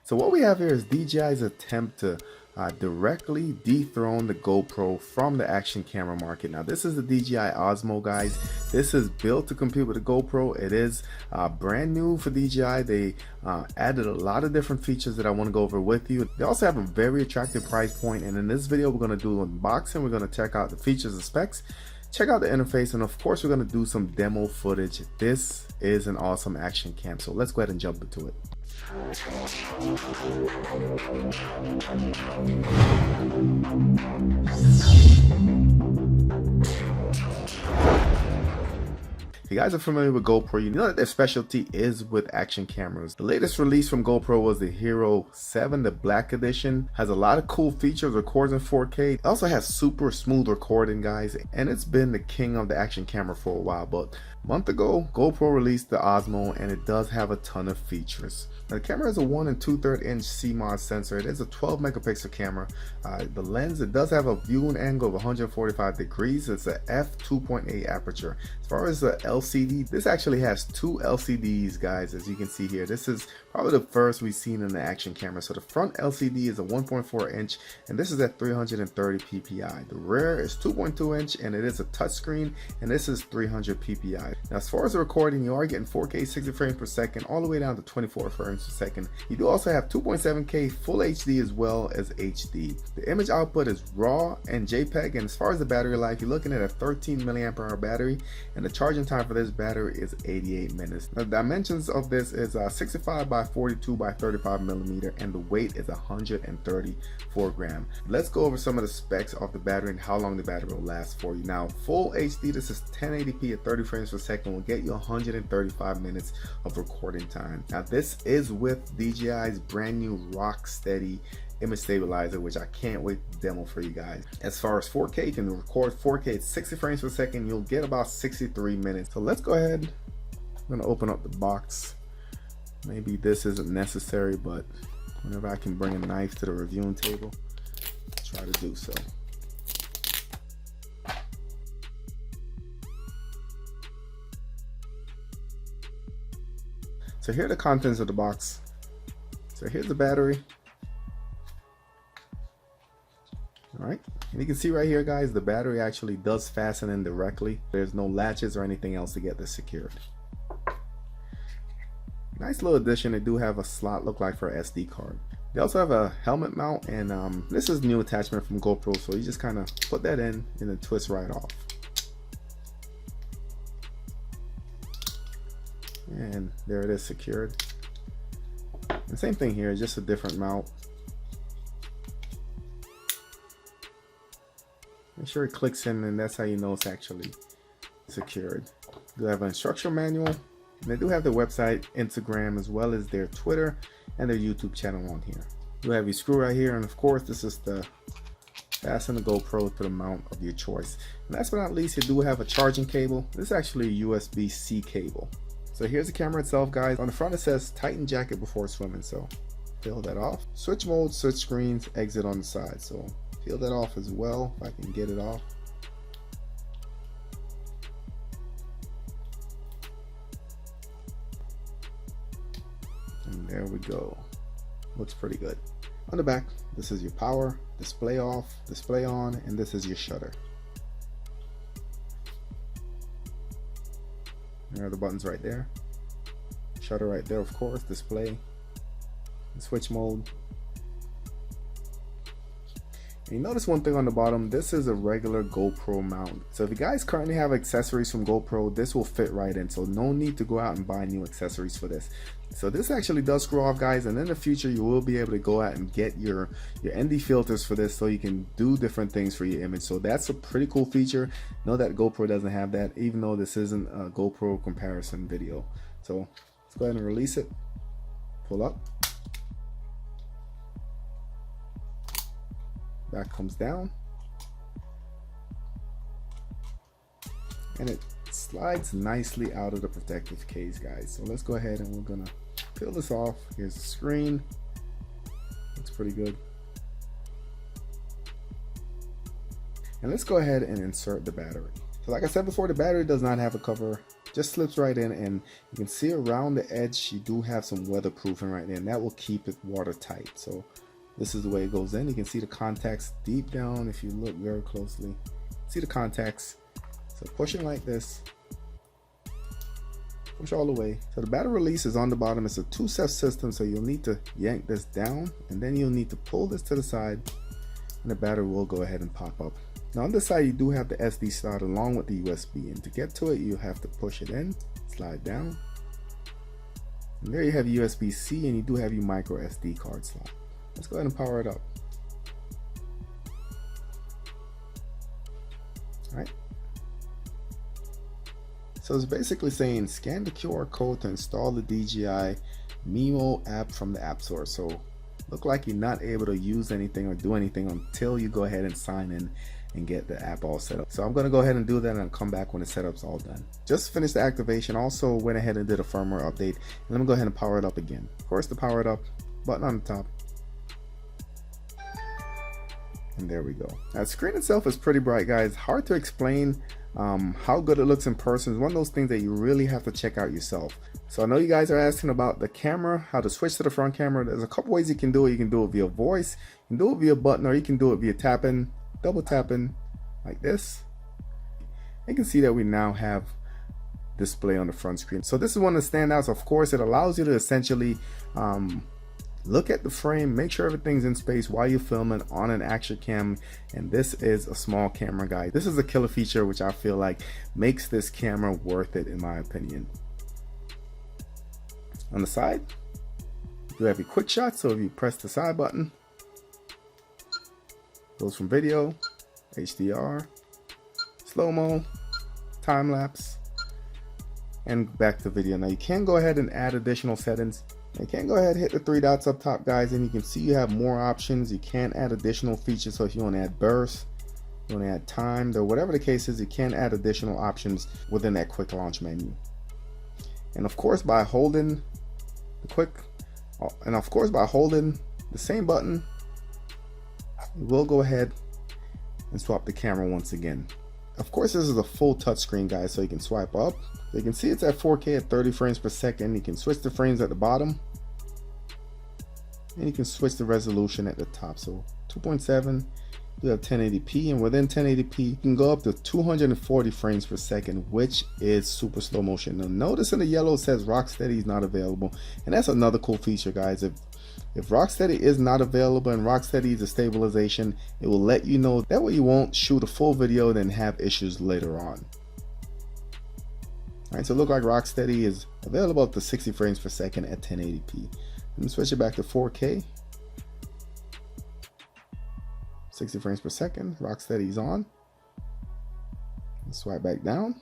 So what we have here is DJI's attempt to directly dethrone the GoPro from the action camera market. Now this is the DJI OSMO, guys. This is built to compete with the GoPro. It is brand new for DJI. They added a lot of different features that I want to go over with you. They also have a very attractive price point, and in this video we're going to do an unboxing. We're going to check out the features and specs, check out the interface, and of course we're going to do some demo footage. This is an awesome action cam, so let's go ahead and jump into it. If you guys are familiar with GoPro, you know that their specialty is with action cameras. The latest release from GoPro was the Hero 7, the Black Edition. Has a lot of cool features, records in 4K. It also has super smooth recording, guys, and it's been the king of the action camera for a while. But a month ago, GoPro released the Osmo, and it does have a ton of features. Now, the camera is a 1 2/3 inch CMOS sensor. It is a 12 megapixel camera. The lens, it does have a viewing angle of 145 degrees. It's a f2.8 aperture. As far as the LCD, this actually has two LCDs, guys, as you can see here. This is probably the first we've seen in the action camera. So the front LCD is a 1.4 inch, and this is at 330 ppi. The rear is 2.2 inch, and it is a touchscreen, and this is 300 ppi. Now, as far as the recording, you are getting 4K 60 frames per second, all the way down to 24 frames per second. You do also have 2.7K full HD as well as HD. The image output is RAW and JPEG, and as far as the battery life, you're looking at a 13 milliamp hour battery, and the charging time for this battery is 88 minutes. Now, the dimensions of this is 65 by 42 by 35 millimeter, and the weight is 134 grams. Let's go over some of the specs of the battery and how long the battery will last for you. Now, full HD, this is 1080p at 30 frames per second, will get you 135 minutes of recording time. Now, this is with DJI's brand new rock steady image stabilizer, which I can't wait to demo for you guys. As far as 4K, you can record 4K at 60 frames per second. You'll get about 63 minutes. So let's go ahead. I'm gonna open up the box. Maybe this isn't necessary, but whenever I can bring a knife to the reviewing table, I'll try to do so. So here are the contents of the box. So here's the battery. Alright, and you can see right here, guys, the battery actually does fasten in directly. There's no latches or anything else to get this secured. Nice little addition. They do have a slot, look like, for an SD card. They also have a helmet mount, and this is a new attachment from GoPro, so you just kind of put that in and it twists right off. And there it is, secured. And same thing here, just a different mount. Make sure it clicks in, and that's how you know it's actually secured. They have an instruction manual, and they do have their website, Instagram, as well as their Twitter and their YouTube channel on here. You have your screw right here, and of course this is the fasten the GoPro to the mount of your choice. And last but not least, you do have a charging cable. This is actually a USB-C cable. So here's the camera itself, guys. On the front it says tighten jacket before swimming, so peel that off. Switch mode, switch screens, exit on the side. So peel that off as well, if I can get it off. And there we go. Looks pretty good. On the back, this is your power, display off, display on, and this is your shutter. There are the buttons right there. Shutter right there, of course, display, and switch mode. And you notice one thing on the bottom, this is a regular GoPro mount. So if you guys currently have accessories from GoPro, this will fit right in. So no need to go out and buy new accessories for this. So this actually does screw off, guys, and in the future you will be able to go out and get your ND filters for this, so you can do different things for your image. So that's a pretty cool feature. Know that GoPro doesn't have that, even though this isn't a GoPro comparison video. So let's go ahead and release it. Pull up. Back comes down, and it slides nicely out of the protective case, guys. So let's go ahead and we're gonna peel this off. Here's the screen. Looks pretty good. And let's go ahead and insert the battery. So like I said before, the battery does not have a cover. just slips right in, and you can see around the edge you do have some weatherproofing right there, and that will keep it watertight. So this is the way it goes in. You can see the contacts deep down if you look very closely. See the contacts. So push it like this, push all the way. So the battery release is on the bottom. It's a two-step system, so you'll need to yank this down, and then you'll need to pull this to the side, and the battery will go ahead and pop up. Now on this side you do have the SD slot along with the USB, and to get to it you have to push it in, slide down, and there you have USB-C, and you do have your micro SD card slot. Let's go ahead and power it up. Alright. So it's basically saying scan the QR code to install the DJI OSMO app from the App Store. So look like you're not able to use anything or do anything until you go ahead and sign in and get the app all set up. So I'm going to go ahead and do that, and I'll come back when the setup's all done. Just finished the activation. Also went ahead and did a firmware update, and let me go ahead and power it up again. Of course, to power it up, button on the top, and there we go. Now the screen itself is pretty bright, guys. Hard to explain how good it looks in person. It's one of those things that you really have to check out yourself. So I know you guys are asking about the camera, how to switch to the front camera. There's a couple ways you can do it. You can do it via voice, you can do it via button, or you can do it via tapping, double tapping like this. You can see that we now have display on the front screen. So this is one of the standouts. Of course, it allows you to essentially look at the frame, make sure everything's in space while you're filming on an action cam, and this is a small camera, guys. This is a killer feature which I feel like makes this camera worth it in my opinion. On the side, you have your quick shot, so if you press the side button, goes from video, HDR, slow-mo, time-lapse, and back to video. Now you can go ahead and add additional settings. You can go ahead and hit the three dots up top, guys, and you can see you have more options. You can add additional features, so if you want to add burst, you want to add timed, or whatever the case is, you can add additional options within that quick launch menu. And of course by holding the same button, we'll go ahead and swap the camera once again. Of course, this is a full touchscreen, guys, so you can swipe up. So you can see it's at 4K at 30 frames per second. You can switch the frames at the bottom, and you can switch the resolution at the top. So 2.7, you have 1080p, and within 1080p you can go up to 240 frames per second, which is super slow motion. Now notice in the yellow it says Rocksteady is not available, and that's another cool feature, guys. If Rocksteady is not available and Rocksteady is a stabilization, it will let you know. That way you won't shoot a full video and then have issues later on. Alright, so look like Rocksteady is available up to 60 frames per second at 1080p. Let me switch it back to 4K. 60 frames per second, Rocksteady is on. Swipe back down.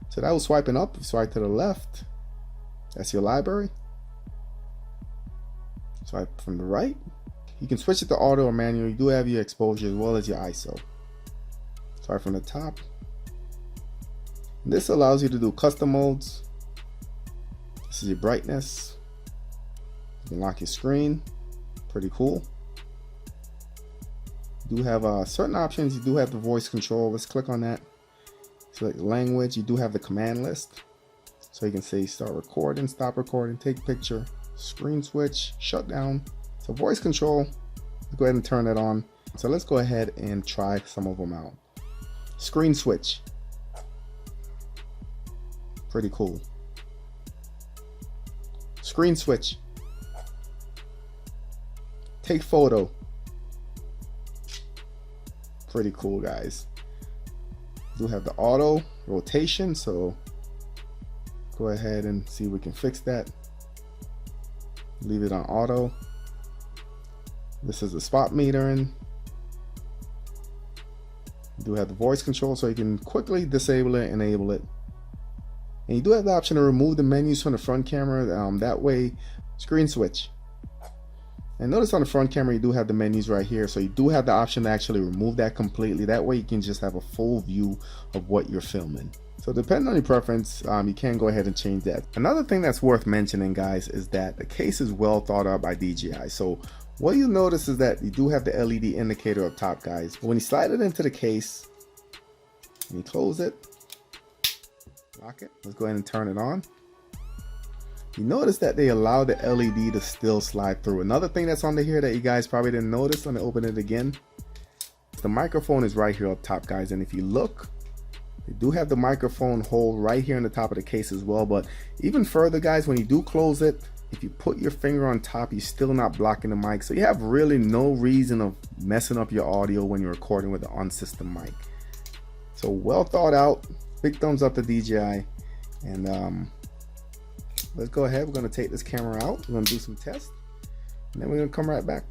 So that was swiping up. If you swipe to the left, that's your library. Swipe from the right, you can switch it to auto or manual. You do have your exposure as well as your ISO. Swipe from the top. This allows you to do custom modes. This is your brightness. You can lock your screen. Pretty cool. You do have certain options. You do have the voice control. Let's click on that. Select language. You do have the command list, so you can say start recording, stop recording, take picture, screen switch, shut down. So voice control, let's go ahead and turn that on. So let's go ahead and try some of them out. Screen switch, pretty cool. Screen switch, take photo, pretty cool, guys. Do have the auto rotation, so go ahead and see if we can fix that. Leave it on auto. This is the spot metering. You do have the voice control, so you can quickly disable it, enable it. And you do have the option to remove the menus from the front camera. That way, screen switch. And notice on the front camera, you do have the menus right here. So you do have the option to actually remove that completely. That way you can just have a full view of what you're filming. So depending on your preference, you can go ahead and change that. Another thing that's worth mentioning, guys, is that the case is well thought out by DJI. So what you'll notice is that you do have the LED indicator up top, guys. When you slide it into the case and you close it socket. Let's go ahead and turn it on. You notice that they allow the LED to still slide through. Another thing that's under here that you guys probably didn't notice, let me open it again. The microphone is right here up top, guys, and if you look, they do have the microphone hole right here in the top of the case as well. But even further, guys, when you do close it, if you put your finger on top, you're still not blocking the mic, so you have really no reason of messing up your audio when you're recording with the on-system mic. So well thought out. Big thumbs up to DJI. And let's go ahead. We're going to take this camera out. We're going to do some tests, and then we're going to come right back.